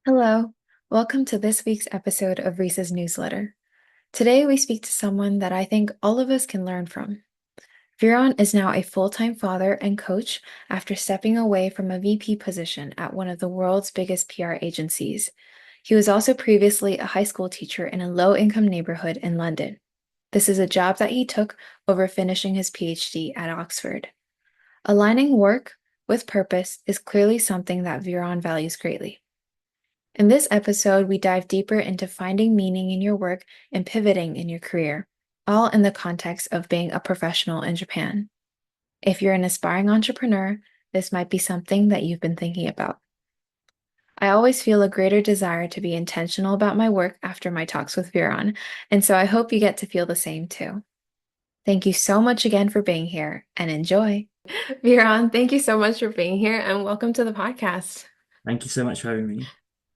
Hello, welcome to this week's episode of Reese's newsletter. Today we speak to someone that I think all of us can learn from. Viran is now a full-time father and coach after stepping away from a VP position at one of the world's biggest PR agencies. He was also previously a high school teacher in a low-income neighborhood in London. This is a job that he took over finishing his PhD at Oxford. Aligning work with purpose is clearly something that Viran values greatly. In this episode, we dive deeper into finding meaning in your work and pivoting in your career, all in the context of being a professional in Japan. If you're an aspiring entrepreneur, this might be something that you've been thinking about. I always feel a greater desire to be intentional about my work after my talks with Viran, and so I hope you get to feel the same too. Thank you so much again for being here and enjoy. Viran, thank you so much for being here and welcome to the podcast. Thank you so much for having me.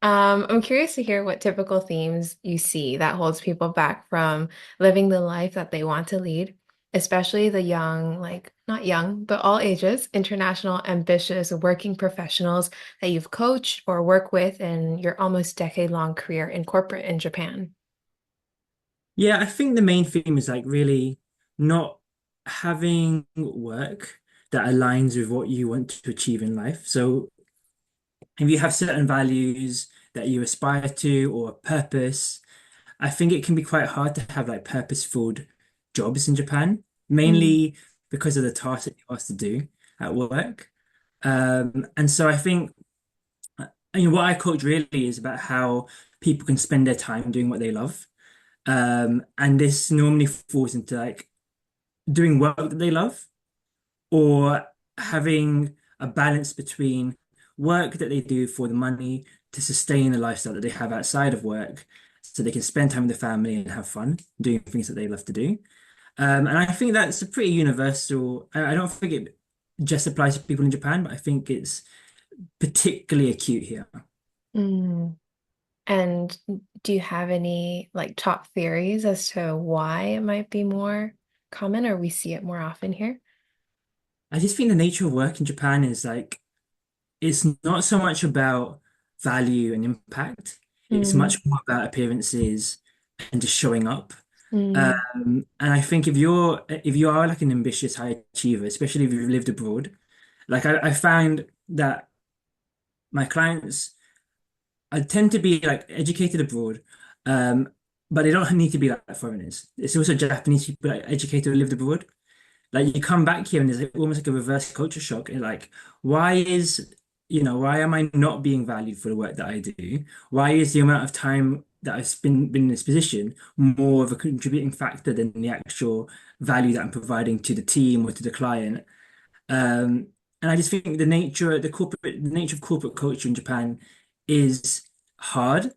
I'm curious to hear what typical themes you see that holds people back from living the life that they want to lead, especially the young, like not young, but all ages, international, ambitious, working professionals that you've coached or work with in your almost decade-long career in corporate in Japan. Yeah, I think the main theme is like really not having work that aligns with what you want to achieve in life. So if you have certain values that you aspire to or a purpose, I think it can be quite hard to have like purposeful jobs in Japan, Mm, mainly because of the tasks that you're asked to do at work. And so I think what I coach really is about how people can spend their time doing what they love. And this normally falls into like doing work that they love or having a balance between work that they do for the money to sustain the lifestyle that they have outside of work so they can spend time with the family and have fun doing things that they love to do. And I think that's a pretty universal, I don't think it just applies to people in Japan, but I think it's particularly acute here. mm. And do you have any like top theories as to why it might be more common or we see it more often here? I just think the nature of work in Japan is like it's not so much about value and impact. It's Mm, much more about appearances and just showing up. mm, And I think if you are like an ambitious high achiever, especially if you've lived abroad, like I found that my clients I tend to be like educated abroad, um, but they don't need to be like foreigners. It's also Japanese people like educated who lived abroad. Like you come back here and there's like, almost like a reverse culture shock. And like, why is, why am I not being valued for the work that I do? Why is the amount of time that been in this position more of a contributing factor than the actual value that I'm providing to the team or to the client? Um, and I just think the nature of corporate culture in Japan is hard,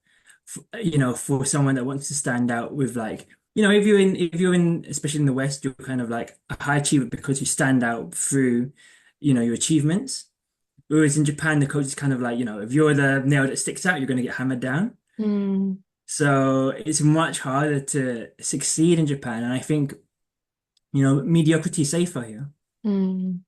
for someone that wants to stand out with like, if you're in, especially in the West, you're kind of like a high achiever because you stand out through, your achievements. Whereas in Japan, the culture is kind of like, if you're the nail that sticks out, you're going to get hammered down. mm, So it's much harder to succeed in Japan. And I think, mediocrity is safer here. mm.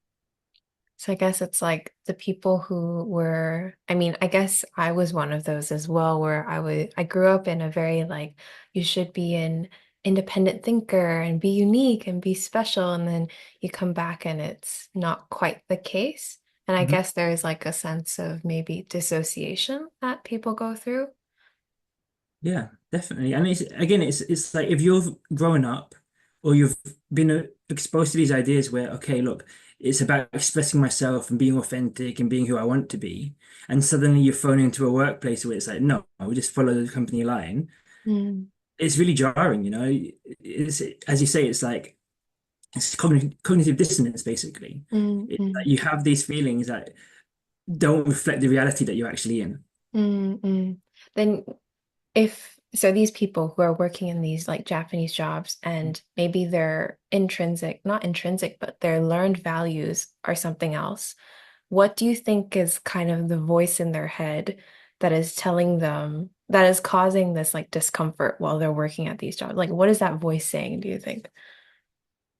So I guess it's like the people who were, I mean, I guess I was one of those as well, where I grew up in a very like, you should be an independent thinker and be unique and be special. And then you come back and it's not quite the case. And I Mhm. guess there's like a sense of maybe dissociation that people go through. Yeah, definitely. And it's like if you've grown up or you've been exposed to these ideas where, okay, look, it's about expressing myself and being authentic and being who I want to be. And suddenly you're thrown into a workplace where it's like, no, we just follow the company line. Mm, It's really jarring. It's, as you say, it's like it's cognitive dissonance, basically. mm, It's like mm, you have these feelings that don't reflect the reality that you're actually in. mm. Then if so these people who are working in these like Japanese jobs and maybe their intrinsic, not intrinsic, but their learned values are something else, what do you think is kind of the voice in their head that is telling them that is causing this like discomfort while they're working at these jobs? Like what is that voice saying, do you think?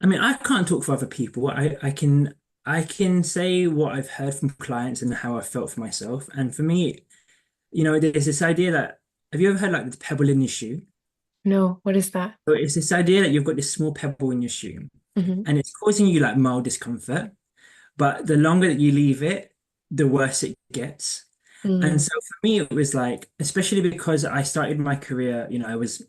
I mean, I can't talk for other people. I can say what I've heard from clients and how I felt for myself. And for me, there's this idea that, have you ever heard like the pebble in your shoe? No, what is that? So it's this idea that you've got this small pebble in your shoe Hmm. and it's causing you like mild discomfort, but the longer that you leave it, the worse it gets. And Mm, so for me, it was like, especially because I started my career, I was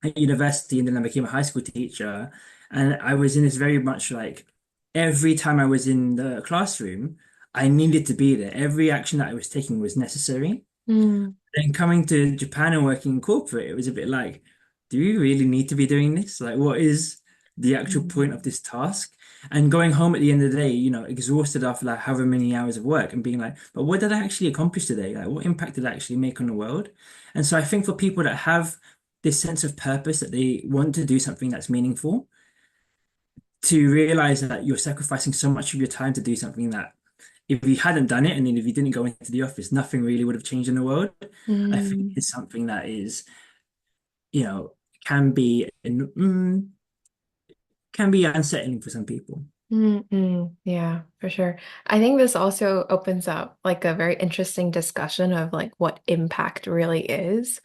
at university and then I became a high school teacher. And I was in this very much like every time I was in the classroom, I needed to be there. Every action that I was taking was necessary. mm, Then coming to Japan and working in corporate, it was a bit like, do you really need to be doing this? Like, what is the actual point of mm, this task? And going home at the end of the day, exhausted after like however many hours of work and being like, but what did I actually accomplish today? Like, what impact did I actually make on the world? And so I think for people that have this sense of purpose that they want to do something that's meaningful, to realize that you're sacrificing so much of your time to do something that if you hadn't done it and then if you didn't go into the office, nothing really would have changed in the world. I think mm. is something that is, you know, can be can be unsettling for some people. Mm-mm. Yeah, for sure. I think this also opens up like a very interesting discussion of like what impact really is.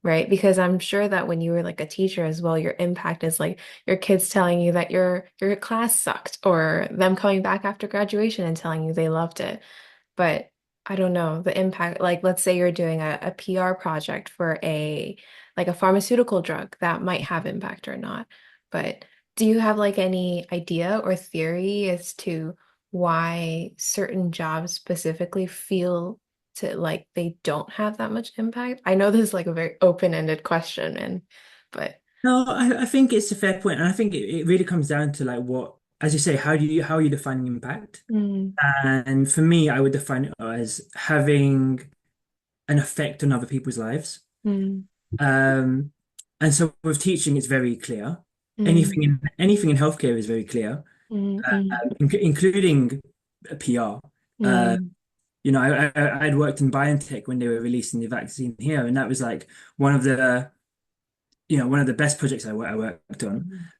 Right? Because I'm sure that when you were like a teacher as well, your impact is like your kids telling you that your class sucked, or them coming back after graduation and telling you they loved it. But I don't know the impact. Like, let's say you're doing a PR project for a pharmaceutical drug that might have impact or not. But do you have like any idea or theory as to why certain jobs specifically feel to like they don't have that much impact? I know this is like a very open-ended question, and but No, I think it's a fair point, and I think it really comes down to like what, as you say, how are you defining impact? mm, And for me, I would define it as having an effect on other people's lives. mm, Um, and so with teaching, it's very clear. mm, Anything in healthcare is very clear, mm, mm, including PR. Uh, mm, I'd worked in biotech when they were releasing the vaccine here, and that was like one of the one of the best projects I worked on, mm,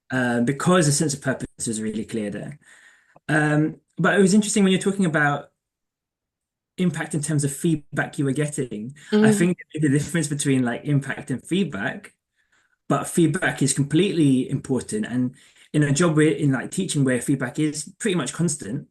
because the sense of purpose was really clear there. But it was interesting when you're talking about impact in terms of feedback you were getting. I mm, think the difference between like impact and feedback, but feedback is completely important. And in a job where in like teaching where feedback is pretty much constant,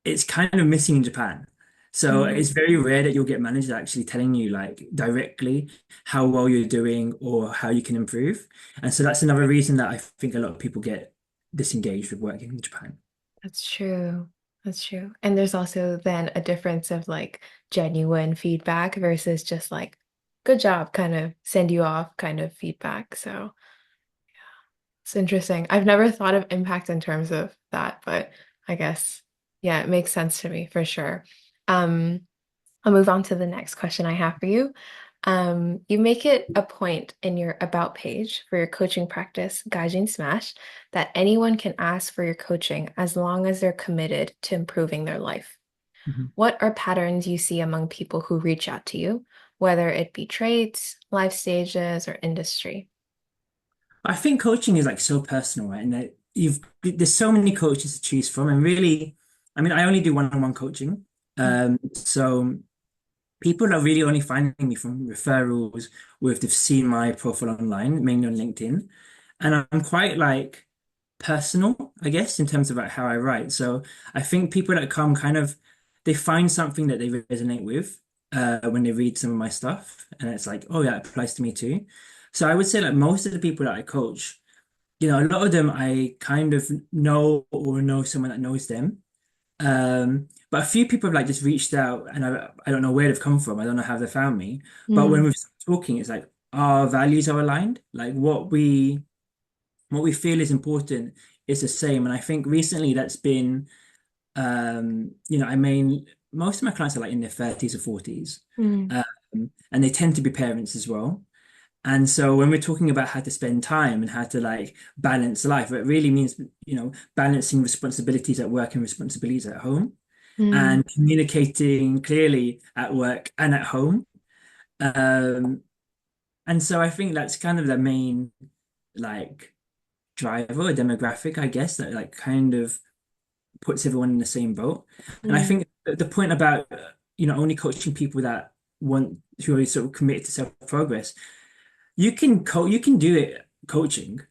it's kind of missing in Japan. So mm. it's very rare that you'll get managers actually telling you like directly how well you're doing or how you can improve. And so that's another reason that I think a lot of people get disengaged with working in Japan. That's true. That's true. And there's also then a difference of like genuine feedback versus just like good job, kind of send you off kind of feedback. So it's interesting. I've never thought of impact in terms of that, but I guess, yeah, it makes sense to me for sure. Um, I'll move on to the next question I have for you. You make it a point in your About page for your coaching practice, Gaijin Smash, that anyone can ask for your coaching as long as they're committed to improving their life. Mhm. What are patterns you see among people who reach out to you, whether it be traits, life stages, or industry? I think coaching is like so personal, right? And that there's so many coaches to choose from, and really, I mean, I only do one-on-one coaching. So people are really only finding me from referrals or if they've seen my profile online, mainly on LinkedIn. And I'm quite like personal, I guess, in terms of like how I write. So I think people that come kind of they find something that they resonate with when they read some of my stuff, and it's like, oh yeah, it applies to me too. So I would say like most of the people that I coach, a lot of them I kind of know or know someone that knows them. But a few people have like just reached out and I don't know where they've come from. I don't know how they found me. But when Mm, we're talking, it's like our values are aligned. Like what we feel is important is the same. And I think recently that's been I mean most of my clients are like in their 30s or 40s. mm, And they tend to be parents as well. And so when we're talking about how to spend time and how to like balance life, it really means, balancing responsibilities at work and responsibilities at home mm, and communicating clearly at work and at home. Um, and so I think that's kind of the main like driver or demographic, I guess, that like kind of puts everyone in the same boat. And I mm, think the point about only coaching people that want who are sort of committed to self-progress. You can do it coaching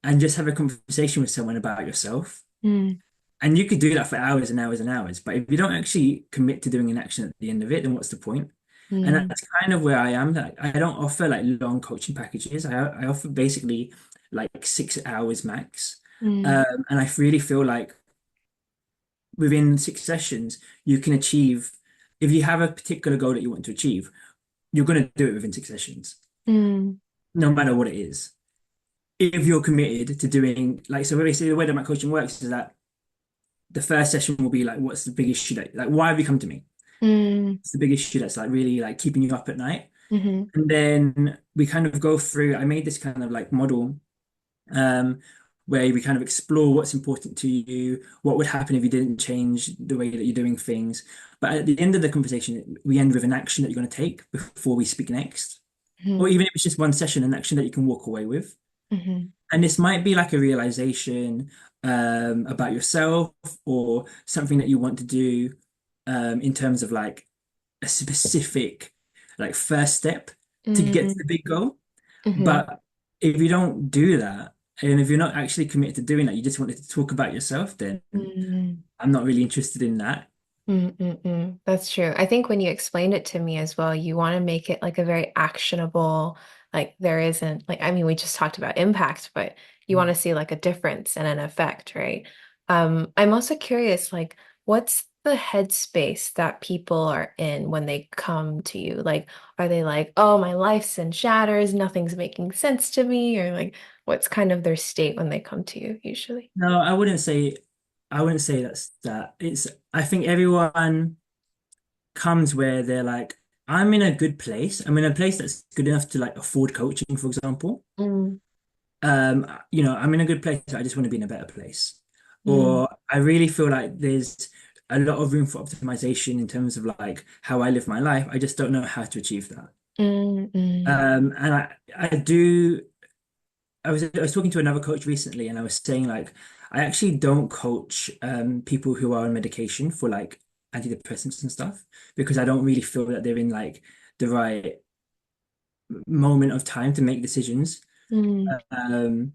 and just have a conversation with someone about yourself. Mm, And you could do that for hours and hours and hours. But if you don't actually commit to doing an action at the end of it, then what's the point? And mm, that's kind of where I am. That I don't offer like long coaching packages. I offer basically like 6 hours max. mm, And I really feel like within 6 sessions, you can achieve, if you have a particular goal that you want to achieve, you're going to do it within 6 sessions, mm, no matter what it is. If you're committed to doing, like, so basically the way that my coaching works is that the first session will be like, what's the big issue that, like, why have you come to me? mm, It's the big issue that's like really like keeping you up at night. mhm, And then we kind of go through, I made this kind of like model um, where we kind of explore what's important to you, what would happen if you didn't change the way that you're doing things. But at the end of the conversation, we end with an action that you're going to take before we speak next. Or mhm, even if it's just one session, an action that you can walk away with. mhm, And this might be like a realization about yourself or something that you want to do in terms of like a specific like first step to get to mm, the big goal. mhm, But if you don't do that, and if you're not actually committed to doing that, you just wanted to talk about yourself, then mm. I'm not really interested in that. Mm-mm-mm. That's true. I think when you explained it to me as well, you want to make it like a very actionable, like there isn't like I mean, we just talked about impact, but you want to see like a difference and an effect, right? I'm also curious, like, what's the headspace that people are in when they come to you? Like, are they like, oh, my life's in shatters, nothing's making sense to me, or like what's kind of their state when they come to you usually? No, I wouldn't say that's that. It's I think everyone comes where they're like, I'm in a good place. I'm in a place that's good enough to like afford coaching, for example. Mm, I'm in a good place. I just want to be in a better place. mm, Or I really feel like there's a lot of room for optimization in terms of like how I live my life. I just don't know how to achieve that. mm, mm, And I do. I was talking to another coach recently, and I was saying like I actually don't coach people who are on medication for like antidepressants and stuff because I don't really feel that they're in like the right moment of time to make decisions. mm. Um,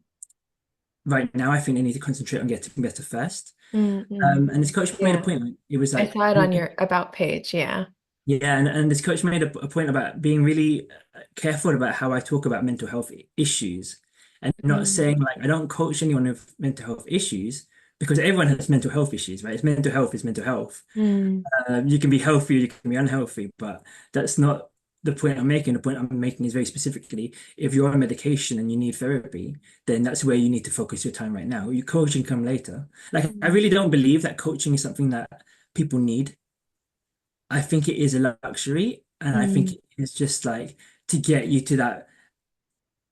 right now, I think they need to concentrate on getting better first. Mm-mm. And this coach made a Yeah, point. Like, it was I like, saw it on your about page. Yeah. yeah, and this coach made a point about being really careful about how I talk about mental health issues and not Mm, saying like I don't coach anyone with mental health issues because everyone has mental health issues, right? It's mental health is mental health. mm, You can be healthy or you can be unhealthy, but that's not the point I'm making. The point I'm making is very specifically if you're on medication and you need therapy, then that's where you need to focus your time right now. Your coaching come later. Like I mm, really don't believe that coaching is something that people need. I think it is a luxury, and I think mm, it's just like to get you to that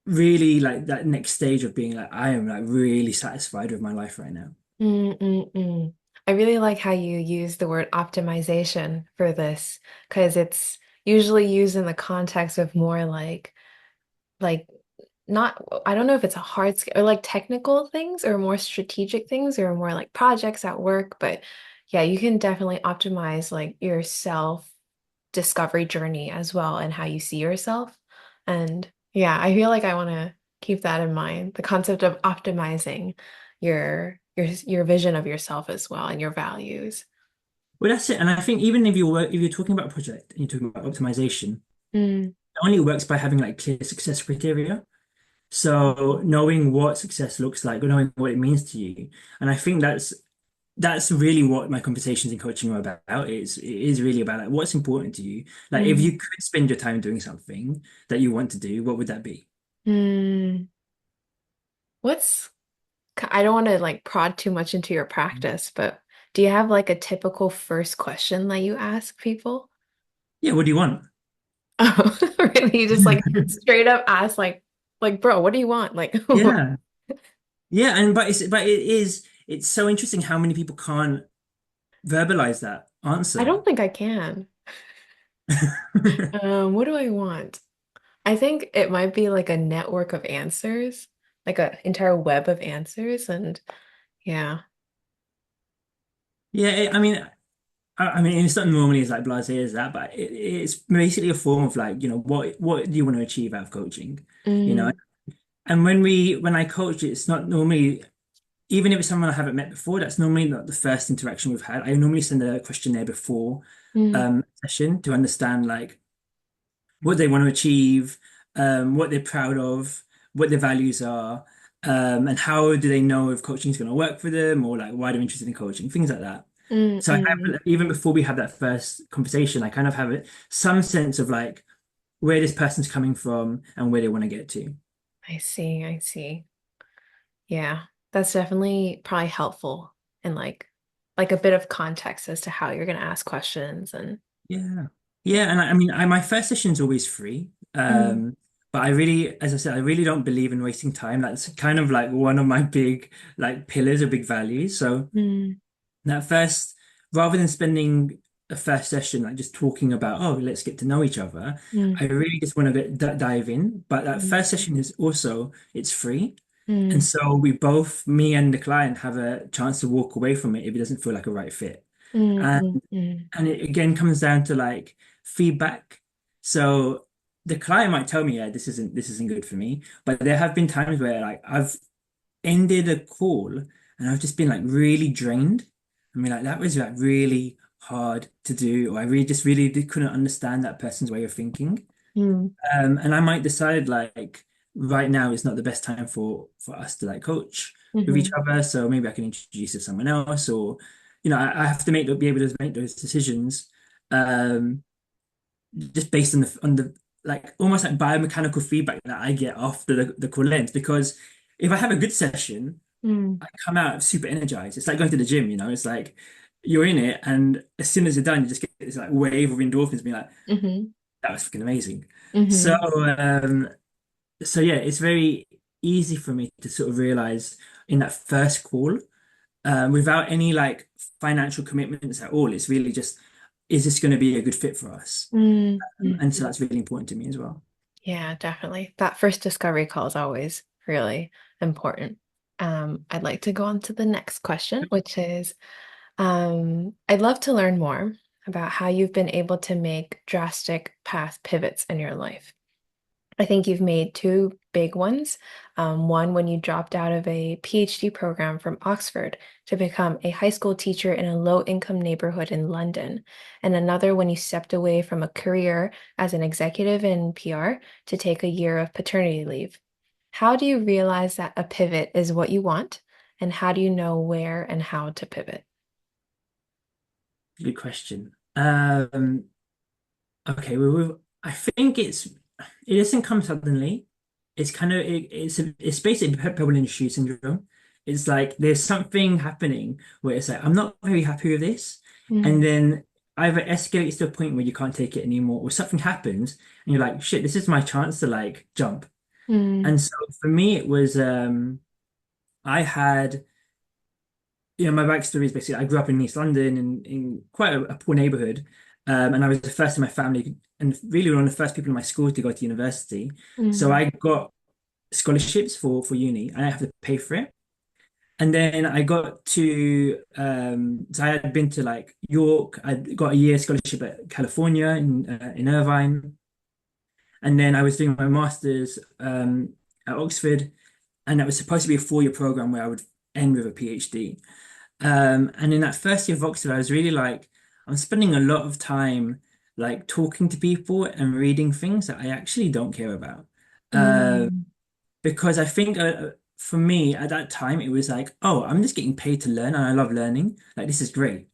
really like that next stage of being like I am like really satisfied with my life right now. mm. I really like how you use the word optimization for this because it's usually used in the context of more like not I don't know if it's a hard skill or like technical things or more strategic things or more like projects at work, but yeah, you can definitely optimize like your self discovery journey as well and how you see yourself. And yeah, I feel like I want to keep that in mind, the concept of optimizing your vision of yourself as well and your values. Well, that's it. And I think even if you're talking about a project and you're talking about optimization, Mm, it only works by having like clear success criteria. So knowing what success looks like, or knowing what it means to you. And I think that's really what my conversations in coaching are about. It is really about like what's important to you. Like if mm, you could spend your time doing something that you want to do, what would that be? mm. What's I don't want to like prod too much into your practice, but do you have like a typical first question that you ask people? Yeah, what do you want? Oh, really? You just like straight up ask like bro, what do you want? Like Yeah. Yeah, and but it's so interesting how many people can't verbalize that I answer. don't think I can. What do I want? I think it might be like a network of answers, like an entire web of answers, and yeah. Yeah, I mean, I mean, it's not normally as like blasé as that, but it's basically a form of like, what do you want to achieve out of coaching? You know, Mm, and when I coach, it's not normally, even if it's someone I haven't met before, that's normally not the first interaction we've had. I normally send a questionnaire before mm, session to understand like what they want to achieve, what they're proud of, what their values are, and how do they know if coaching is going to work for them, or like why they're interested in coaching, things like that. mm, So I mm. have, even before we have that first conversation, I kind of have some sense of like where this person's coming from and where they want to get to. I see, I see. Yeah, that's definitely probably helpful and like a bit of context as to how you're gonna ask questions and Yeah. yeah. Yeah, and I mean, my first session's always free. Mm, But I really, as I said, I really don't believe in wasting time. That's kind of like one of my big like pillars or big values. So mm, that first, rather than spending a first session like just talking about, oh, let's get to know each other, mm, I really just want to dive in. But that mm, first session is also, it's free. And mm, so we both, me and the client, have a chance to walk away from it if it doesn't feel like a right fit. mm, And mm, mm, and it again comes down to like feedback. So the client might tell me, yeah, this isn't good for me. But there have been times where like I've ended a call and I've just been like really drained. I mean, like that was like really hard to do, or I couldn't understand that person's way of thinking. mm, And I might decide like right now is not the best time for us to like coach with each mhm, other. So maybe I can introduce you to someone else, or I have to be able to make those decisions um, just based on the like almost like biomechanical feedback that I get after the call ends. Because if I have a good session, mm, I come out super energized. It's like going to the gym, It's like you're in it, and as soon as you're done, you just get this like wave of endorphins, being like, mhm, "That was freaking amazing." So, mhm, um, so yeah, it's very easy for me to sort of realize in that first call, without any like financial commitments at all. It's really just, is this going to be a good fit for us? mm, mm, And so mm. that's really important to me as well. Yeah, definitely. That first discovery call is always really important. I'd like to go on to the next question, which is, I'd love to learn more about how you've been able to make drastic path pivots in your life. I think you've made two big ones. One when you dropped out of a PhD program from Oxford to become a high school teacher in a low-income neighborhood in London, and another when you stepped away from a career as an executive in PR to take a year of paternity leave. How do you realize that a pivot is what you want, and how do you know where and how to pivot? Good question. Okay, I think it doesn't come suddenly. It's kind of it's basically Pebble in shoe syndrome. It's like there's something happening where it's like I'm not very happy with this, and Mm, then either escalates to a point where you can't take it anymore, or something happens and you're like, shit, this is my chance to like jump. mm, And so for me, it was I had my backstory is basically I grew up in East London in quite a poor neighborhood, and I was the first in my family and really one of the first people in my school to go to university. So mm, I got scholarships for uni. I didn't have to pay for it. And then I got to so I had been to like York. I got a year scholarship at California in Irvine, and then I was doing my master's at Oxford, and that was supposed to be a 4-year program where I would end with a PhD. And in that first year of Oxford, I was really like, I'm spending a lot of time like talking to people and reading things that I actually don't care about. Uh, mm, because I think for me at that time, it was like, oh, I'm just getting paid to learn and I love learning. Like, this is great.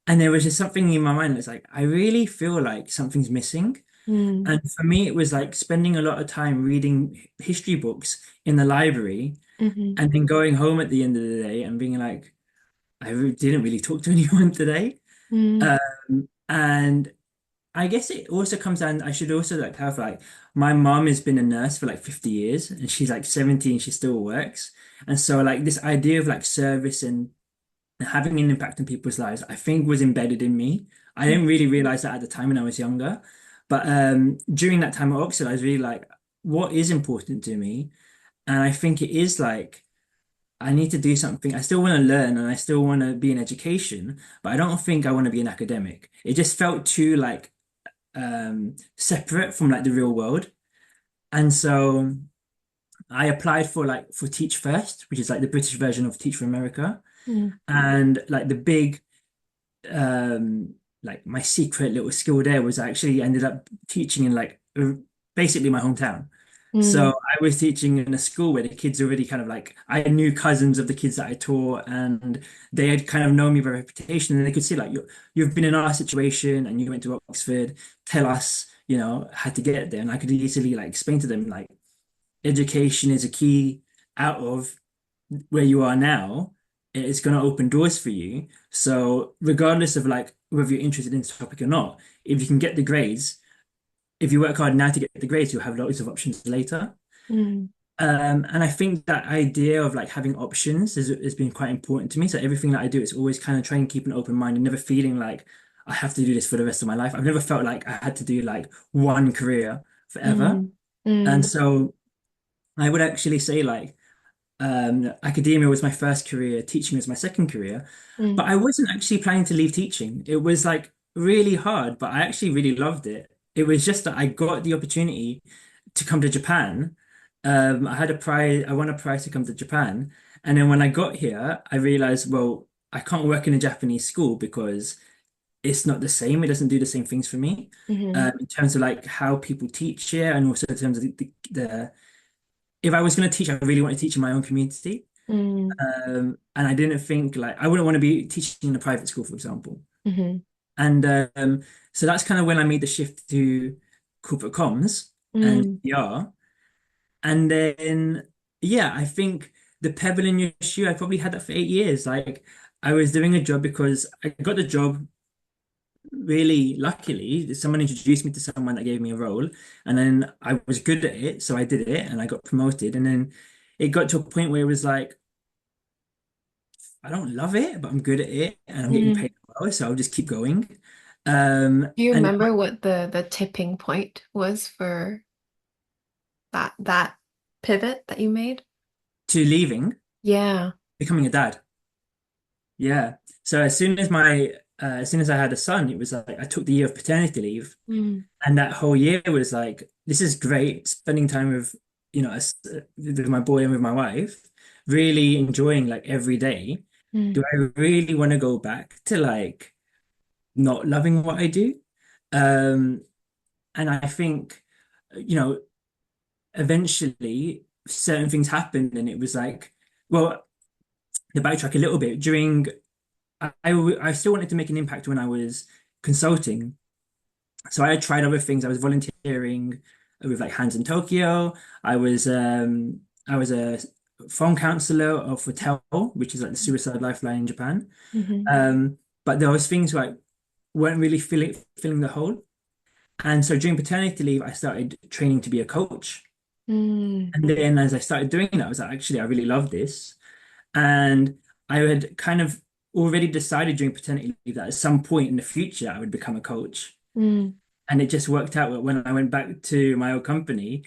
And there was just something in my mind that's like, I really feel like something's missing. mm, And for me, it was like spending a lot of time reading history books in the library mhm, and then going home at the end of the day and being like, didn't really talk to anyone today. mm, And I guess it also comes down, I should also like clarify, like, my mom has been a nurse for like 50 years and she's like 70 and she still works. And so like this idea of like service and having an impact on people's lives, I think was embedded in me. I didn't really realize that at the time when I was younger. But during that time at Oxford, I was really like, what is important to me? And I think it is like I need to do something. I still want to learn and I still want to be in education, but I don't think I want to be an academic. It just felt too like separate from like the real world. And so I applied for like for Teach First, which is like the British version of Teach for America. Mm, And like the big like my secret little skill there was I actually ended up teaching in like basically my hometown. So mm, I was teaching in a school where the kids already kind of like I knew cousins of the kids that I taught, and they had kind of known me by reputation, and they could see like you've been in our situation and you went to Oxford. Tell us, how to get there, and I could easily like explain to them like education is a key out of where you are now, it's going to open doors for you. So regardless of like whether you're interested in this topic or not, if you can get the grades, if you work hard now to get the grades, you'll have loads of options later. mm, And I think that idea of like having options has been quite important to me. So everything that I do is always kind of trying to keep an open mind and never feeling like I have to do this for the rest of my life. I've never felt like I had to do like one career forever. mm, And mm, so I would actually say like academia was my first career, teaching was my second career, but mm, I wasn't actually planning to leave teaching. It was like really hard, but I actually really loved it. It was just that I got the opportunity to come to Japan. I had a prize, I won a prize to come to Japan. And then when I got here, I realized, well, I can't work in a Japanese school because it's not the same. It doesn't do the same things for me, mhm, in terms of like how people teach here and also in terms of the if I was going to teach, I really want to teach in my own community. mm, And I didn't think like I wouldn't want to be teaching in a private school, for example. mhm, And so that's kind of when I made the shift to corporate comms and mm, PR. And then, yeah, I think the pebble in your shoe, I probably had that for 8 years. Like I was doing a job because I got the job really luckily. Someone introduced me to someone that gave me a role, and then I was good at it, so I did it and I got promoted. And then it got to a point where it was like, I don't love it, but I'm good at it and I'm getting mm. paid well, so I'll just keep going. Do you And remember what the tipping point was for that pivot that you made? to leaving, Yeah. becoming a dad. Yeah. So as soon as I had a son, it was like I took the year of paternity leave, Mm, and that whole year was like, this is great, spending time with, with my boy and with my wife, really enjoying like every day. Do mm, I really want to go back to like not loving what I do? Um, and I think, you know, eventually certain things happened and it was like, well, to backtrack a little bit, I still wanted to make an impact when I was consulting. So I had tried other things. I was volunteering with like Hands in Tokyo. I was a phone counselor for Pebble, which is like the suicide lifeline in Japan. mhm, Um, but there was things like weren't really filling the hole. And so during paternity leave, I started training to be a coach. mm, And then as I started doing that, I was like, actually, I really love this. And I had kind of already decided during paternity leave that at some point in the future, I would become a coach. mm, And it just worked out that when I went back to my old company,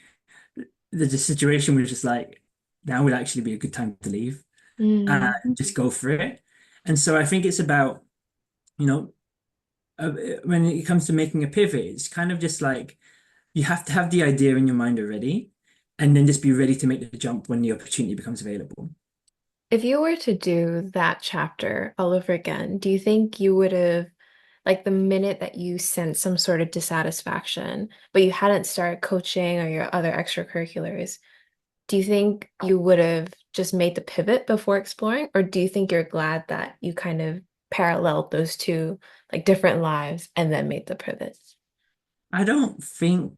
the situation was just like, now would actually be a good time to leave and mm. just go for it. And so I think it's about, you know, when it comes to making a pivot, it's kind of just like you have to have the idea in your mind already and then just be ready to make the jump when the opportunity becomes available. If you were to do that chapter all over again, do you think you would have, like the minute that you sensed some sort of dissatisfaction, but you hadn't started coaching or your other extracurriculars, do you think you would have just made the pivot before exploring, or do you think you're glad that you kind of paralleled those two like different lives and then made the pivot? I don't think,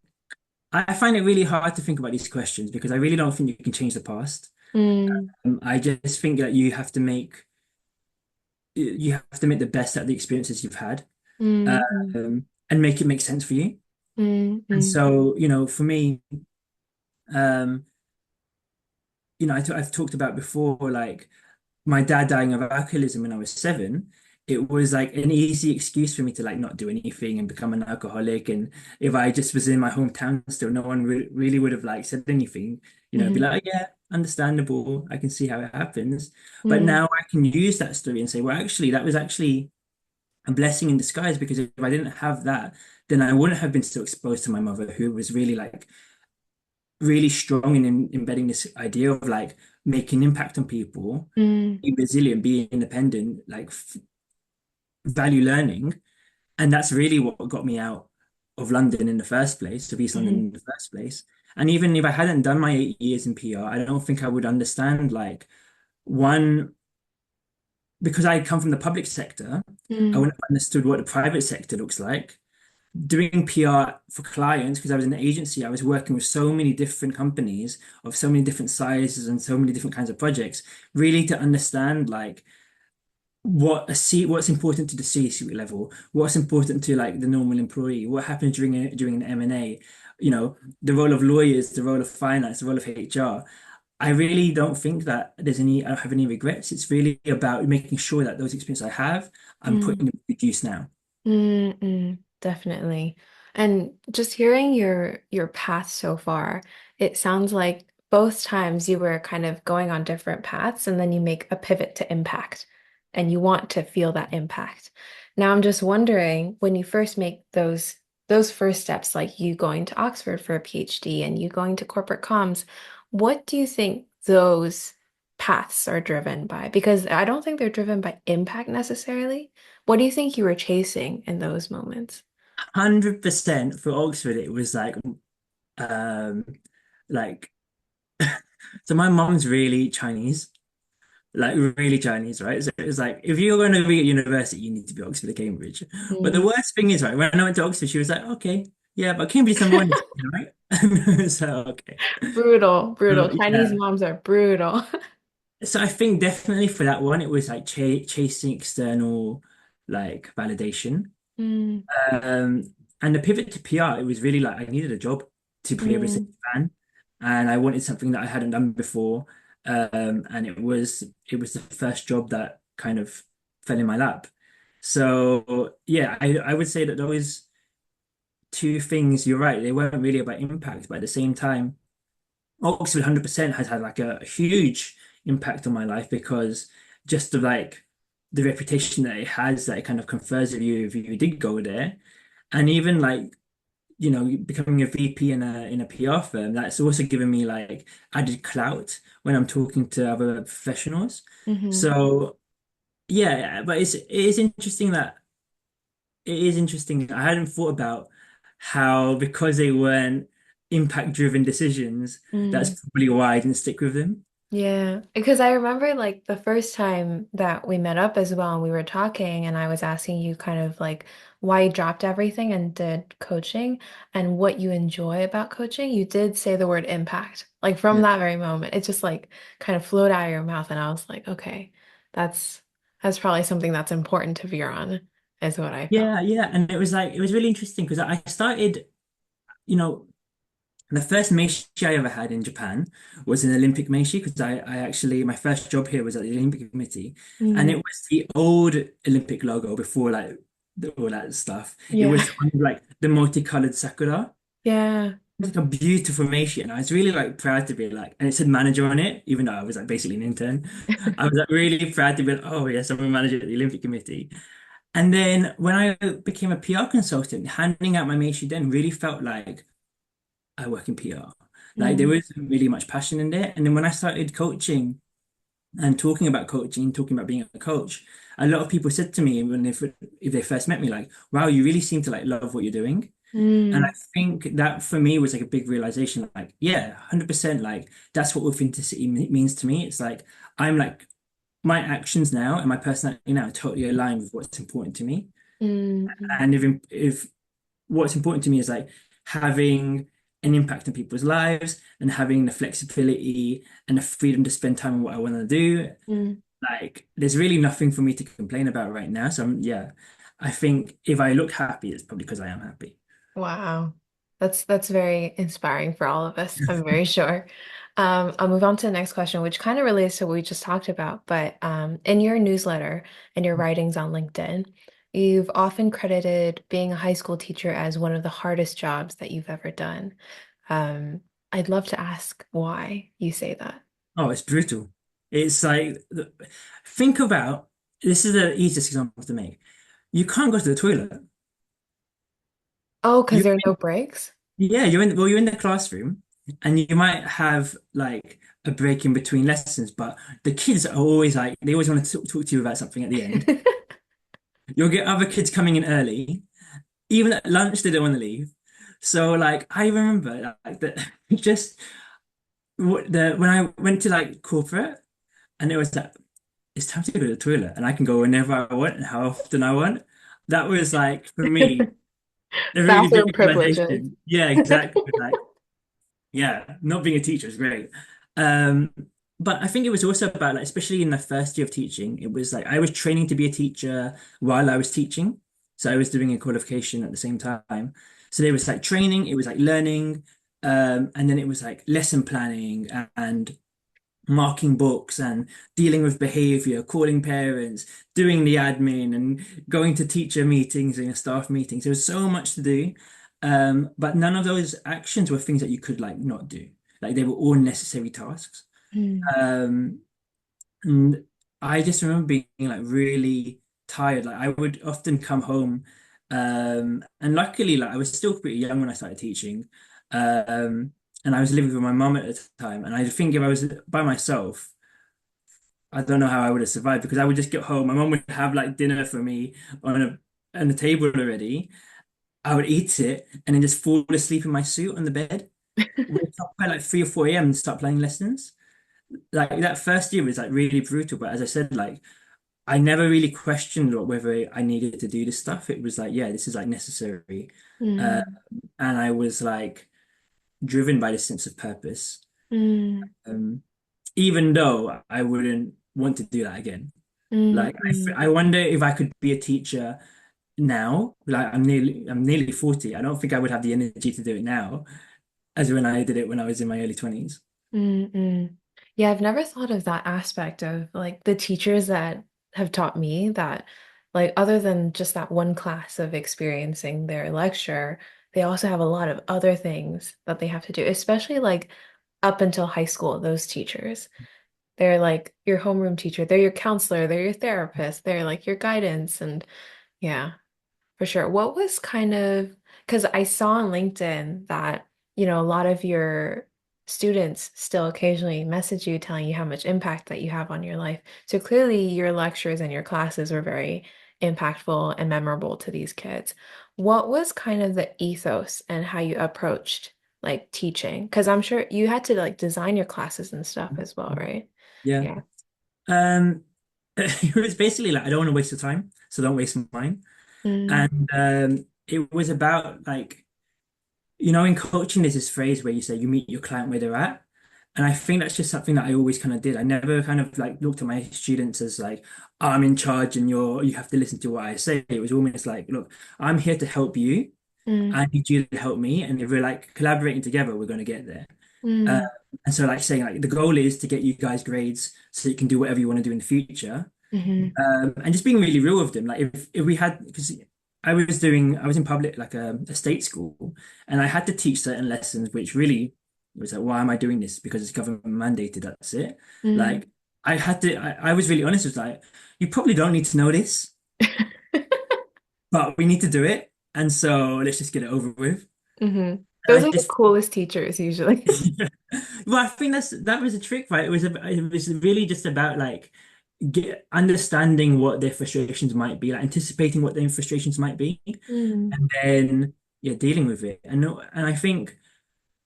I find it really hard to think about these questions because I really don't think you can change the past. Mm, I just think that you have to make the best out of the experiences you've had, mm, mm, and make it make sense for you. mm, And mm, so, for me, um, I've talked about before, like my dad dying of alcoholism when I was 7. it was like an easy excuse for me to like not do anything and become an alcoholic. And if I just was in my hometown still, no one really would have like said anything, be Hmm. like, yeah, understandable. I can see how it happens. But Mm, now I can use that story and say, well, actually, that was actually a blessing in disguise, because if I didn't have that, then I wouldn't have been so exposed to my mother, who was really like really strong in embedding this idea of like making impact on people, mm, be resilient, be independent, like value learning. And that's really what got me out of London in the first place, of East London mhm, in the first place. And even if I hadn't done my 8 years in PR, I don't think I would understand like one, because I come from the public sector, I mm, wouldn't have understood what the private sector looks like. Doing PR for clients, because I was in an agency, I was working with so many different companies of so many different sizes and so many different kinds of projects, really to understand like what's important to the C-suite level, what's important to like the normal employee, what happens during an M&A, the role of lawyers, the role of finance, the role of HR. I really don't think that I don't have any regrets. It's really about making sure that those experiences I have, I'm mm. putting them to good use now. Definitely. And just hearing your path so far, it sounds like both times you were kind of going on different paths and then you make a pivot to impact and you want to feel that impact. Now I'm just wondering when you first make those first steps, like you going to Oxford for a PhD and you going to corporate comms, what do you think those paths are driven by? Because I don't think they're driven by impact necessarily. What do you think you were chasing in those moments? 100% for Oxford, it was um like so my mom's really Chinese, like really Chinese, right? So it's like if you're going to be at university, you need to be Oxford or Cambridge. But the Mm, worst thing is, right, when I went to Oxford, she was like, okay, yeah, but Cambridge is number one, right? So okay. brutal, brutal. Chinese Yeah. moms are brutal. So I think definitely for that one, it was like chasing external like validation. Mm, Um, and the pivot to PR, it was really like I needed a job to be a mm, Brazilian fan, and I wanted something that I hadn't done before. And it was the first job that kind of fell in my lap. So yeah, I would say that those two things, you're right, they weren't really about impact, but at the same time, Oxford 100% has had like a huge impact on my life, because just of like the reputation that it has, that it kind of confers of you if you did go there. And even like, becoming a VP in a PR firm, that's also given me like added clout when I'm talking to other professionals. hmm So yeah, but it is interesting. I hadn't thought about how, because they weren't impact driven decisions, that's mm. probably why I didn't stick with them. Yeah, because I remember like the first time that we met up as well, and we were talking, and I was asking you kind of like why you dropped everything and did coaching and what you enjoy about coaching. You did say the word impact. Like from Yeah. that very moment, it just like kind of flowed out of your mouth, and I was like, okay, that's that's probably something that's important to veer on, is what I felt. Yeah, yeah. And it was really interesting because I started, you know, the first Meishi I ever had in Japan was an Olympic Meishi, because I actually, my first job here was at the Olympic Committee, and it Mm, was the old Olympic logo before like all that stuff. It yeah. was the one with, like the multicolored sakura. Yeah. It was like a beautiful Meishi, and I was really like proud to be like, and it said manager on it, even though I was like basically an intern. I was like really proud to be like, oh yes, I'm a manager at the Olympic Committee. And then when I became a PR consultant, handing out my Meishi then really felt like I work in PR. Like there Mm, wasn't really much passion in there. And then when I started coaching and talking about coaching, talking about being a coach, a lot of people said to me if they first met me, like, wow, you really seem to like love what you're doing. And I mm, think that for me was like a big realization, like, yeah, 100%, like that's what authenticity means to me. It's like I'm like my actions now and my personality now totally align with what's important to me. mm, And if what's important to me is like having an impact on people's lives and having the flexibility and the freedom to spend time on what I want to do. mm. Like, there's really nothing for me to complain about right now. So yeah, I think if I look happy, it's probably because I am happy. Wow. That's very inspiring for all of us, I'm very sure. I'll move on to the next question, which kind of relates to what we just talked about. But in your newsletter and your writings on LinkedIn, you've often credited being a high school teacher as one of the hardest jobs that you've ever done. Um, I'd love to ask why you say that. Oh, it's brutal. It's like, think about this is the easiest example to make. You can't go to the toilet. Oh, because You, there are no breaks? yeah, you're in the classroom, and you might have like a break in between lessons, but the kids are always like they always want to talk to you about something at the end. You'll get other kids coming in early. Even at lunch, they don't want to leave. So like I remember like the just when I went to like corporate, and it was like it's time to go to the toilet, and I can go whenever I want and how often I want. That was like for me a really Bathroom big privileges. realization. Yeah, exactly. Like yeah, not being a teacher is great. Um, but I think it was also about like, especially in the first year of teaching, it was like I was training to be a teacher while I was teaching. So I was doing a qualification at the same time. So there was like training, it was like learning, and then it was like lesson planning and marking books and dealing with behavior, calling parents, doing the admin and going to teacher meetings and staff meetings. There was so much to do. But none of those actions were things that you could like not do. Like they were all necessary tasks. Mm, Um, and I just remember being like really tired. Like I would often come home, and luckily, like I was still pretty young when I started teaching. Um, and I was living with my mum at the time. And I think if I was by myself, I don't know how I would have survived because I would just get home. My mum would have like dinner for me on the table already. I would eat it and then just fall asleep in my suit on the bed. Wake up by like 3 or 4 a.m. and start planning lessons. Like that first year was like really brutal. But as I said, like I never really questioned whether I needed to do this stuff. It was like, yeah, this is like necessary. Uh, mm, and I was like driven by this sense of purpose. mm, Um, Even though I wouldn't want to do that again. mm, Like mm. I wonder if I could be a teacher now. Like I'm nearly 40. I don't think I would have the energy to do it now as when I did it when I was in my early 20s. Mm-mm. Yeah, I've never thought of that aspect of like the teachers that have taught me that, like, other than just that one class of experiencing their lecture, they also have a lot of other things that they have to do, especially like up until high school, those teachers. They're like your homeroom teacher, they're your counselor, they're your therapist, they're like your guidance. And yeah. For sure. What was kind of, because I saw on LinkedIn that, a lot of your students still occasionally message you telling you how much impact that you have on your life. So clearly your lectures and your classes were very impactful and memorable to these kids. What was kind of the ethos and how you approached like teaching? Because I'm sure you had to like design your classes and stuff as well, right? Yeah. Yeah. Um, it was basically like I don't want to waste your time, so don't waste mine. Mm, And it was about like in coaching, there's this phrase where you say you meet your client where they're at. And I think that's just something that I always kind of did. I never kind of like looked at my students as like, "Oh, I'm in charge and you have to listen to what I say." It was almost like, look, I'm here to help you. mm, I need you to help me. And if we're like collaborating together, we're going to get there. Uh, mm, and so like saying like the goal is to get you guys grades so you can do whatever you want to do in the future. mm-hmm, And just being really real with them. Like if we had, because I was in public, like a state school, and I had to teach certain lessons, which really was like, why am I doing this? Because it's government mandated, that's it. mm. Like I was really honest, was like, you probably don't need to know this, but we need to do it. And so let's just get it over with. Hmm. And Those I are the just coolest teachers usually. well, I think that was a trick, right? It was really just about like get understanding what their frustrations might be, like anticipating what their frustrations might be, Mm, and then yeah, dealing with it. And I think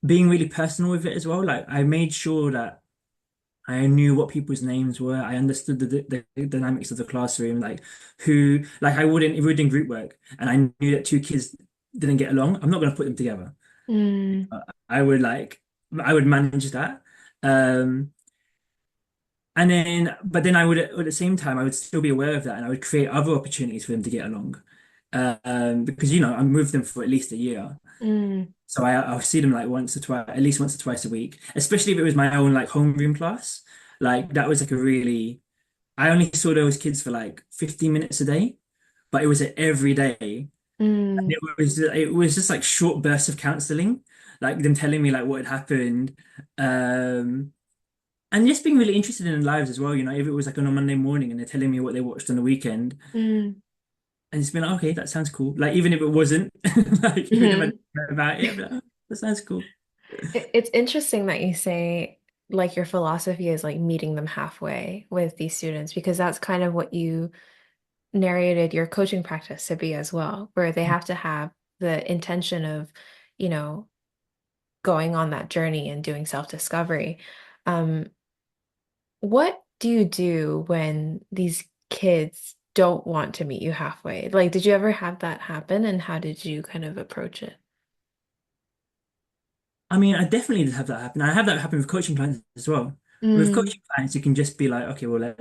being really personal with it as well. Like I made sure that I knew what people's names were. I understood the dynamics of the classroom, like who, like I wouldn't, if we were doing group work and I knew that two kids didn't get along, I'm not going to put them together. mm, I would like, I would manage that. Um, but then I would, at the same time, I would still be aware of that and I would create other opportunities for them to get along. because I'm with them for at least a year. Mm, So I'll see them like once or twice, at least once or twice a week, especially if it was my own like homeroom class. Like that was like a really, I only saw those kids for like 15 minutes a day, but it was every day. And mm, it was just like short bursts of counseling, like them telling me like what had happened. Um, and just being really interested in their lives as well, if it was like on a Monday morning and they're telling me what they watched on the weekend, mm, and it's been like, okay, that sounds cool. Like even if it wasn't, like even if I mhm. didn't know about it, I'd be like, oh, that sounds cool. It's interesting that you say like your philosophy is like meeting them halfway with these students because that's kind of what you narrated your coaching practice to be as well, where they have to have the intention of, you know, going on that journey and doing self-discovery. Um, what do you do when these kids don't want to meet you halfway? Like, did you ever have that happen and how did you kind of approach it? I mean, I definitely did have that happen. I have that happen with coaching clients as well. With Mm, coaching clients, you can just be like, okay, well,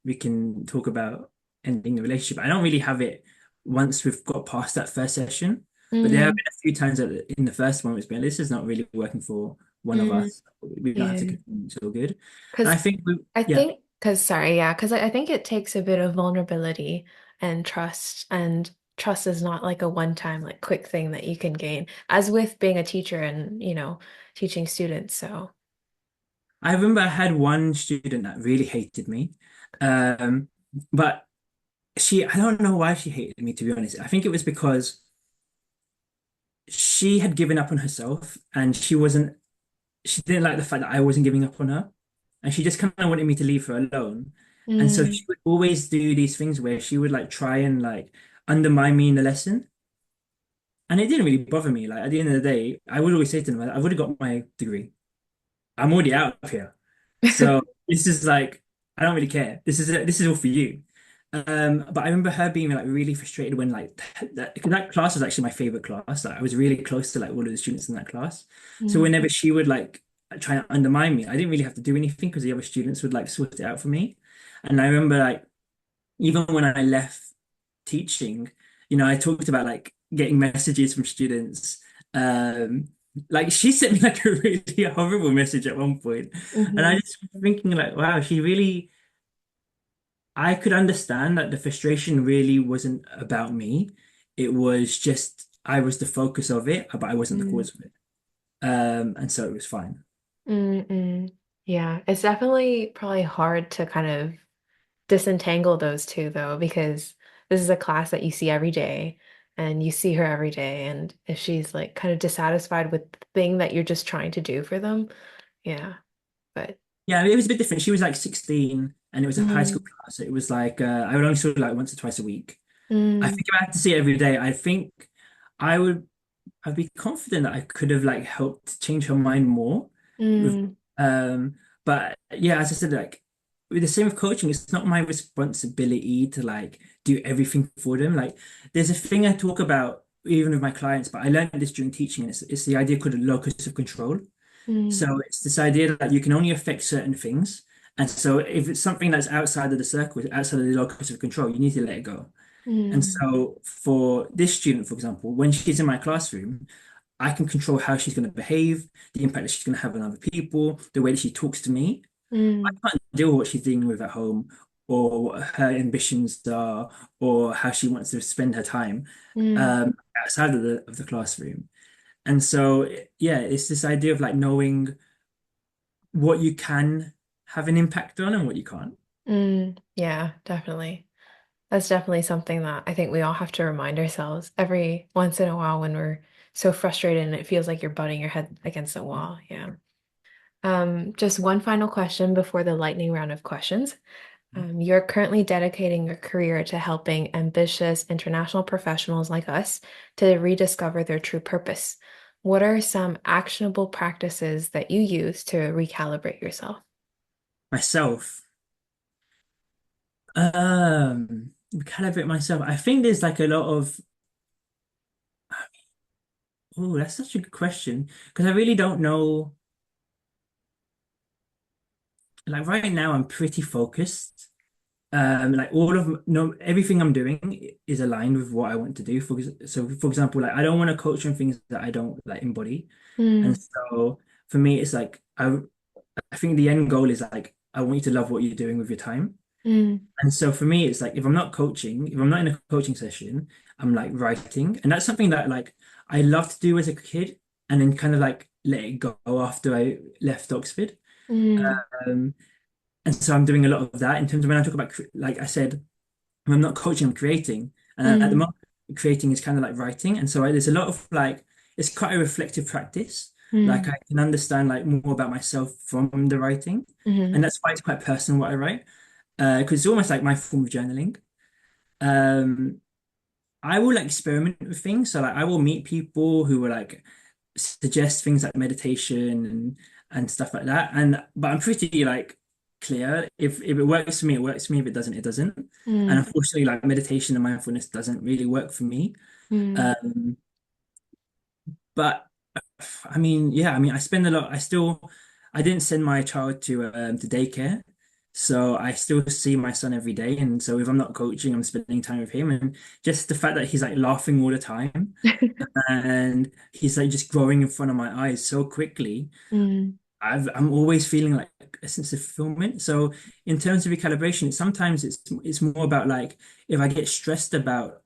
we can talk about ending the relationship. I don't really have it once we've got past that first session, but there have mm, been a few times that in the first one it's been, this is not really working for one of mm, us. We don't have to yeah. continue. It's all good. And I Because think, yeah, sorry, yeah, because I think it takes a bit of vulnerability and trust, and trust is not like a one-time, like quick thing that you can gain, as with being a teacher and, teaching students. So, I remember I had one student that really hated me. Um, but I don't know why she hated me, to be honest. I think it was because she had given up on herself and she didn't like the fact that I wasn't giving up on her. And she just kind of wanted me to leave her alone. And so mm, she would always do these things where she would like try and like undermine me in the lesson. And it didn't really bother me. Like at the end of the day, I would always say to them, I would have got my degree. I'm already out of here. So this is like, I don't really care. This is all for you. But I remember her being like really frustrated when like that class was actually my favorite class. Like I was really close to like all of the students in that class. So mm, whenever she would like try and undermine me, I didn't really have to do anything because the other students would like sort it out for me. And I remember like even when I left teaching, I talked about like getting messages from students. Um, like she sent me like a really horrible message at one point, and I mhm, just was thinking like, wow, I could understand that the frustration really wasn't about me. It was just I was the focus of it, but I wasn't the mm, cause of it. And so it was fine. mm, mm. Yeah, it's definitely probably hard to kind of disentangle those two though, because this is a class that you see every day and you see her every day. And if she's like kind of dissatisfied with the thing that you're just trying to do for them, yeah. But Yeah, it was a bit different. She was like 16 and it was a high school mm, class. So it was like I would only see her like once or twice a week. I mm, think if I had to see it every day, I think I would I'd be confident that I could have like helped change her mind more. With, mm, but yeah, as I said, like with the same with coaching, it's not my responsibility to like do everything for them. Like there's a thing I talk about even with my clients, but I learned this during teaching, and it's the idea called a locus of control. mm, So it's this idea that you can only affect certain things. And so if it's something that's outside of the circle, outside of the locus of control, you need to let it go. And mm, so for this student, for example, when she's in my classroom, I can control how she's going to behave, the impact that she's going to have on other people, the way that she talks to me. I mm, can't deal with what she's dealing with at home or what her ambitions are or how she wants to spend her time mm, outside of the classroom. And so, yeah, it's this idea of like knowing what you can have an impact on and what you can't. yeah, definitely. That's definitely something that I think we all have to remind ourselves every once in a while when we're so frustrated and it feels like you're butting your head against the wall. Yeah. Just one final question before the lightning round of questions. You're currently dedicating your career to helping ambitious international professionals like us to rediscover their true purpose. What are some actionable practices that you use to recalibrate yourself? Myself, calibrate myself. I think there's like a lot of, oh, that's such a good question because I really don't know. Like right now, I'm pretty focused. like all of no everything I'm doing is aligned with what I want to do. So for example, like I don't want to coach on things that I don't like embody. And Mm, so for me, it's like I think the end goal is like I want you to love what you're doing with your time. mm, And so for me, it's like if I'm not coaching, if I'm not in a coaching session, I'm like writing. And that's something that like I loved to do as a kid and then kind of like let it go after I left Oxford. mm, Um, and so I'm doing a lot of that in terms of when I talk about, like I said, when I'm not coaching, I'm creating. And at the mm, moment, creating is kind of like writing. And so there's a lot of like, it's quite a reflective practice. Like mm, I can understand like more about myself from the writing. And mm, that's why it's quite personal what I write. Because it's almost like my form of journaling. Um, I will like experiment with things. So like I will meet people who will like suggest things like meditation and stuff like that. And but I'm pretty like clear. If it works for me, it works for me. If it doesn't, it doesn't. And mm, unfortunately, like meditation and mindfulness doesn't really work for me. mm, Um, but I mean, yeah, I mean, I spend a lot. I didn't send my child to daycare, so I still see my son every day. And so if I'm not coaching, I'm spending time with him, and just the fact that he's like laughing all the time, and he's like just growing in front of my eyes so quickly. mm, I'm always feeling like a sense of fulfillment. So in terms of recalibration, sometimes it's more about like if I get stressed about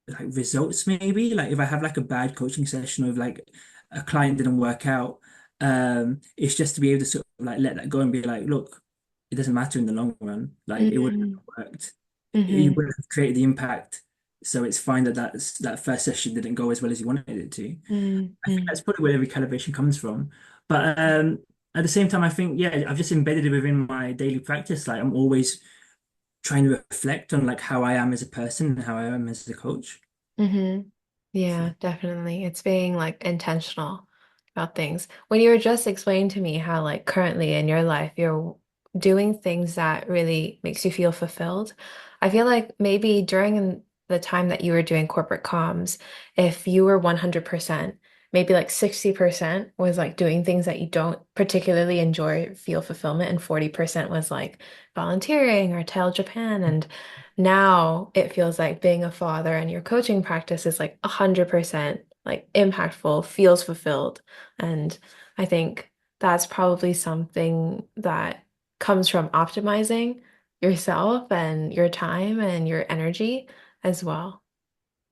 like results maybe like if I have like a bad coaching session or if like a client didn't work out, it's just to be able to sort of like let that go and be like, look, it doesn't matter in the long run, like it wouldn't mm, have worked, you mhm, wouldn't have created the impact, so it's fine that that first session didn't go as well as you wanted it to. mm, I think mm, that's probably where the recalibration comes from. But at the same time, I think, yeah, I've just embedded it within my daily practice. Like I'm always trying to reflect on like how I am as a person and how I am as a coach. mhm. So Yeah, definitely. It's being like intentional about things. When you were just explaining to me how like currently in your life you're doing things that really makes you feel fulfilled, I feel like maybe during the time that you were doing corporate comms, if you were 100%, maybe like 60% was like doing things that you don't particularly enjoy, feel fulfillment, and 40% was like volunteering or Tell Japan. And now it feels like being a father and your coaching practice is like 100% like impactful, feels fulfilled. And I think that's probably something that comes from optimizing yourself and your time and your energy as well.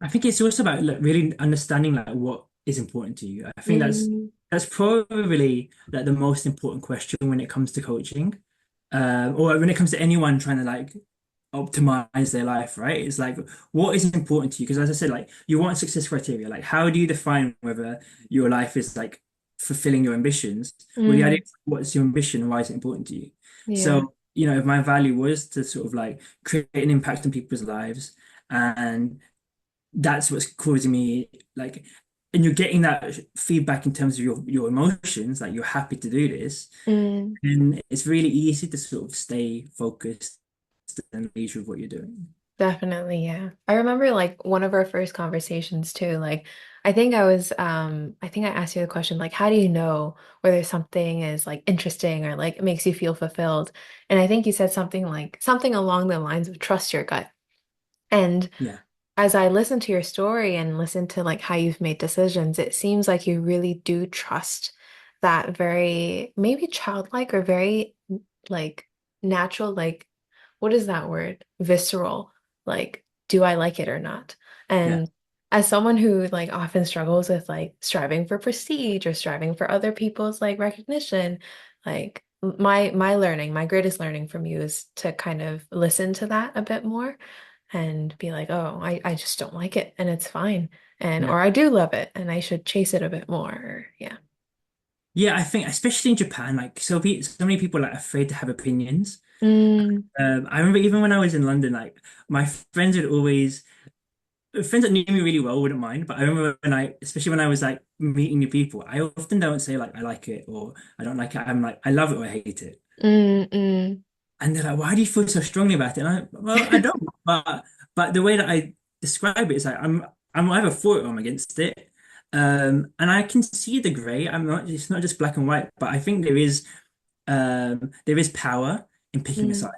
I think it's also about like really understanding like what is important to you. I think Mm, that's probably like the most important question when it comes to coaching, or when it comes to anyone trying to like optimize their life, right? It's like what is important to you? Because as I said, like you want success criteria. Like how do you define whether your life is like fulfilling your ambitions? Well, the idea mm, is what's your ambition and why is it important to you? yeah. So, you know, if my value was to sort of like create an impact on people's lives and that's what's causing me like and you're getting that feedback in terms of your emotions like you're happy to do this Mm. and it's really easy to sort of stay focused and engage with what you're doing. Definitely, yeah. I remember like one of our first conversations too. Like I think I asked you the question like how do you know whether something is like interesting or like it makes you feel fulfilled? And I think you said something like something along the lines of trust your gut. And Yeah, as I listen to your story and listen to like how you've made decisions, it seems like you really do trust that very maybe childlike or very like natural, like what is that word? Visceral, like do I like it or not? yeah, And as someone who like often struggles with like striving for prestige or striving for other people's like recognition, like my learning, my greatest learning from you is to kind of listen to that a bit more and be like, oh, I just don't like it and it's fine. And yeah, or I do love it and I should chase it a bit more. Or, yeah. yeah. I think especially in Japan like so many people are like afraid to have opinions. Mm, I remember even when I was in London like my friends would always friends that knew me really well wouldn't mind, but I remember especially when I was like meeting new people, I often don't say like I like it or I don't like it. I'm like I love it or I hate it. mm, mm. And they're like, why do you feel so strongly about it? And well, I don't. But the way that I describe it is like I'm either for it or I'm against it. And I can see the gray. I'm not. It's not just black and white. But I think there is power in picking a Mm. side.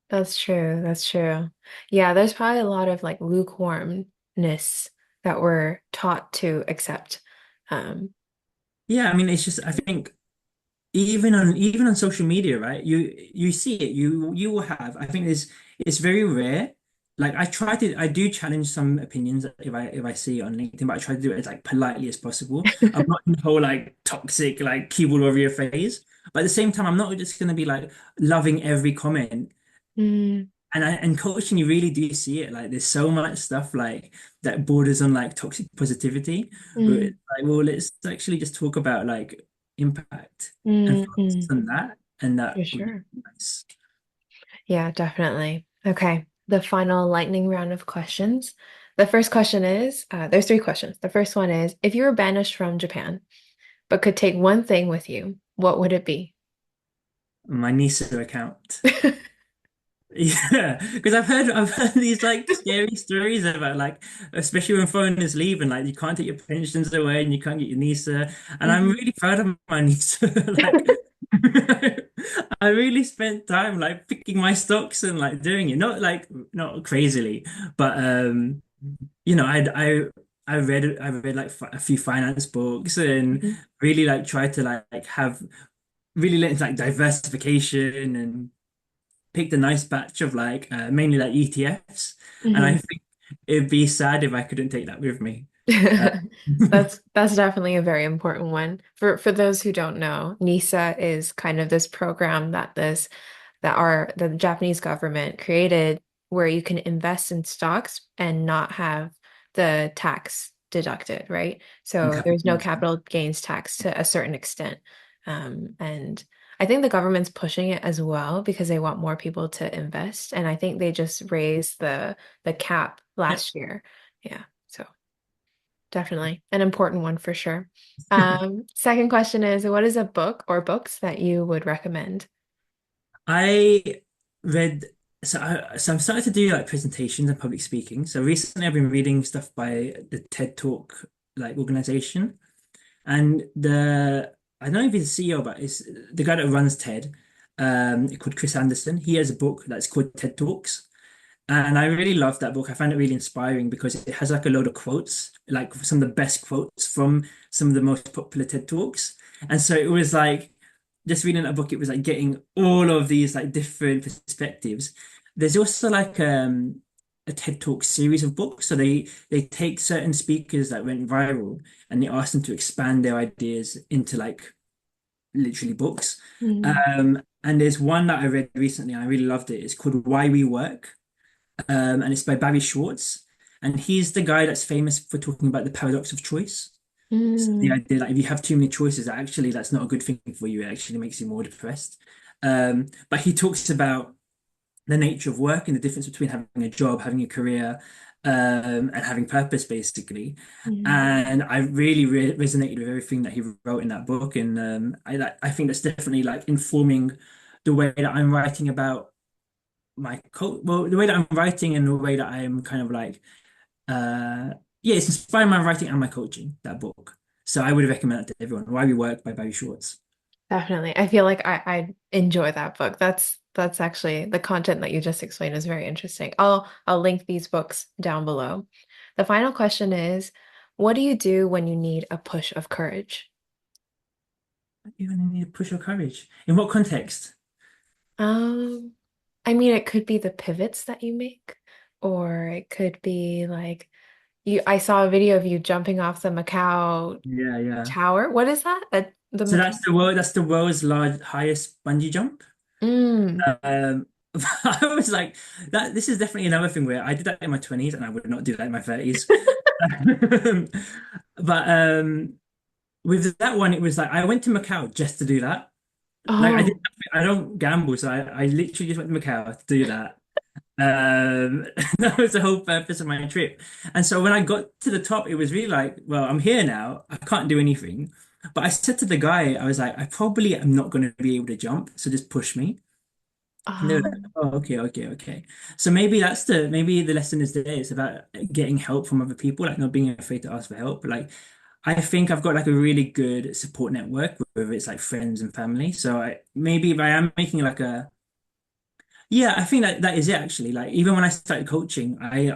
That's true. That's true. Yeah, there's probably a lot of like lukewarmness that we're taught to accept. Um, Yeah, I mean, it's just I think even on social media, right? You see it. You will have. I think it's very rare. Like I do challenge some opinions if I see it on LinkedIn, but I try to do it as like politely as possible. I'm not in the whole like toxic like keyboard warrior phase, but at the same time, I'm not just gonna be like loving every comment. mm, And coaching, you really do see it. Like there's so much stuff like that borders on like toxic positivity. Where it's mm, like, well, let's actually just talk about like impact and focus mm. on that, and For that would be sure. nice. Yeah, definitely. Okay. The final lightning round of questions. The first question is, there's three questions. The first one is, if you were banished from Japan, but could take one thing with you, what would it be? My NISA account. Yeah, because I've heard these like scary stories about like especially when foreigners leave and like you can't take your pensions away and you can't get your NISA, and I'm Mhm. really proud of my NISA. Like I really spent time like picking my stocks and like doing it, not crazily, but I read like a few finance books and Mhm. really like tried to like have really into like diversification and picked a nice batch of like mainly like ETFs, and I Mhm. think it'd be sad if I couldn't take that with me. Uh, That's definitely a very important one. For those who don't know, NISA is kind of this program that the Japanese government created where you can invest in stocks and not have the tax deducted, right? on So capital there's no gains. capital gains tax to a certain extent. And I think the government's pushing it as well because they want more people to invest. And I think they just raised the cap Yep. last year. Yeah. So definitely an important one for sure. Second question is, what is a book or books that you would recommend? I read so I've started to do like presentations and public speaking. So recently I've been reading stuff by the TED Talk like organization. And I don't know if he's the CEO, but it's the guy that runs TED, called Chris Anderson. He has a book that's called TED Talks. And I really love that book. I find it really inspiring because it has like a load of quotes, like some of the best quotes from some of the most popular TED Talks. And so it was like just reading that book, it was like getting all of these like different perspectives. There's also like a TED Talk series of books. So they take certain speakers that went viral and they ask them to expand their ideas into like literally books. Mm, And there's one that I read recently, and I really loved it. It's called Why We Work, and it's by Barry Schwartz. And he's the guy that's famous for talking about the paradox of choice. So the mm, idea that if you have too many choices, actually that's not a good thing for you. It actually makes you more depressed. But he talks about the nature of work and the difference between having a job, having a career, and having purpose, basically. mm. And I really re resonated with everything that he wrote in that book, and I think that's definitely like informing the way that I'm writing about my code. Well, the way that I'm writing and the way that I am kind of like, uh, yeah, it's inspiring my writing and my coaching. That book, so I would recommend it to everyone. Why We Work by Barry Schwartz. Definitely. I feel like I enjoy that book. That's actually the content that you just explained is very interesting. I'll link these books down below. The final question is, what do you do when you need a push of courage? You only need to push your courage. In what context? Um, I mean, it could be the pivots that you make, or it could be like I saw a video of you jumping off the Macau Yeah, yeah. tower. What is that? The So Macau? that's the world's highest bungee jump. Mm. Um, I was like, that. This is definitely another thing where I did that in my 20s, and I would not do that in my 30s. But with that one, it was like I went to Macau just to do that. Like Oh. I don't gamble, so I literally just went to Macau to do that. That was the whole purpose of my trip. And so when I got to the top, it was really like, well, I'm here now. I can't do anything. But I said to the guy, I was like, I probably am not going to be able to jump, so just push me. And they were like, Um, oh, okay, okay, okay. So maybe the lesson is there. It's about getting help from other people, like not being afraid to ask for help. Like I think I've got like a really good support network, whether it's like friends and family. So maybe if I am making like a Yeah, I think that that is it actually. Like even when I started coaching, I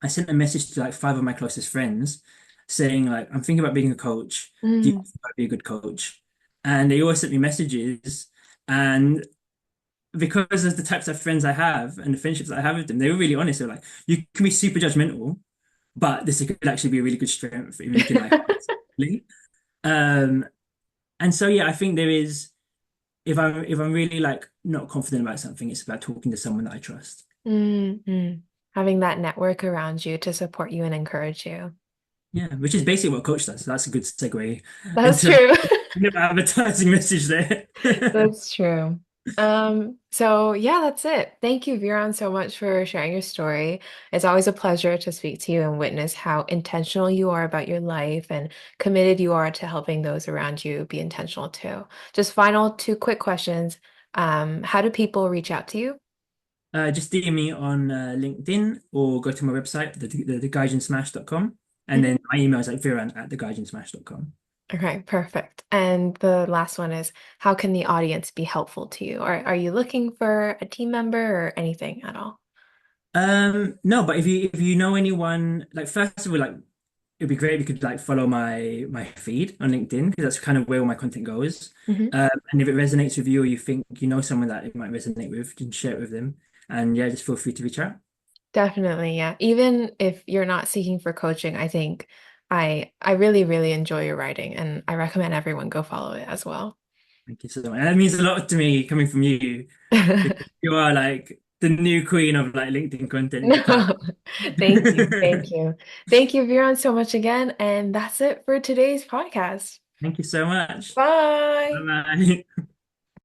sent a message to like five of my closest friends saying like I'm thinking about being a coach. Do you Mm, think I'd be a good coach? And they all sent me messages. And because of the types of friends I have and the friendships that I have with them, they were really honest. They're like, you can be super judgmental, but this could actually be a really good strength if you can like articulate. Um, and so yeah, I think there is if I'm really like not confident about something, it's about talking to someone that I trust. mm. Having that network around you to support you and encourage you. Yeah, which is basically what coach does. So that's a good segue That's into true. the advertising message there. That's true. So yeah, that's it. Thank you, Viran, so much for sharing your story. It's always a pleasure to speak to you and witness how intentional you are about your life and committed you are to helping those around you be intentional too. Just final two quick questions. How do people reach out to you? Just DM me on LinkedIn or go to my website, theguidance.com, and then Mhm. my email is like viran@theguidance.com. Okay, perfect. And the last one is, how can the audience be helpful to you? Or are you looking for a team member or anything at all? No, but if you know anyone, like first of all, like it'd be great if you could like follow my feed on LinkedIn because that's kind of where all my content goes. Mhm. And if it resonates with you or you think you know someone that it might resonate with, you can share it with them. And yeah, just feel free to reach out. Definitely, yeah. Even if you're not seeking for coaching, I think I really, really enjoy your writing and I recommend everyone go follow it as well. Thank you so much. And that means a lot to me coming from you because you are like the new queen of like LinkedIn content in No, Japan. thank you. Thank you. Thank you, Viran, so much again. And that's it for today's podcast. Thank you so much. Bye. Bye bye.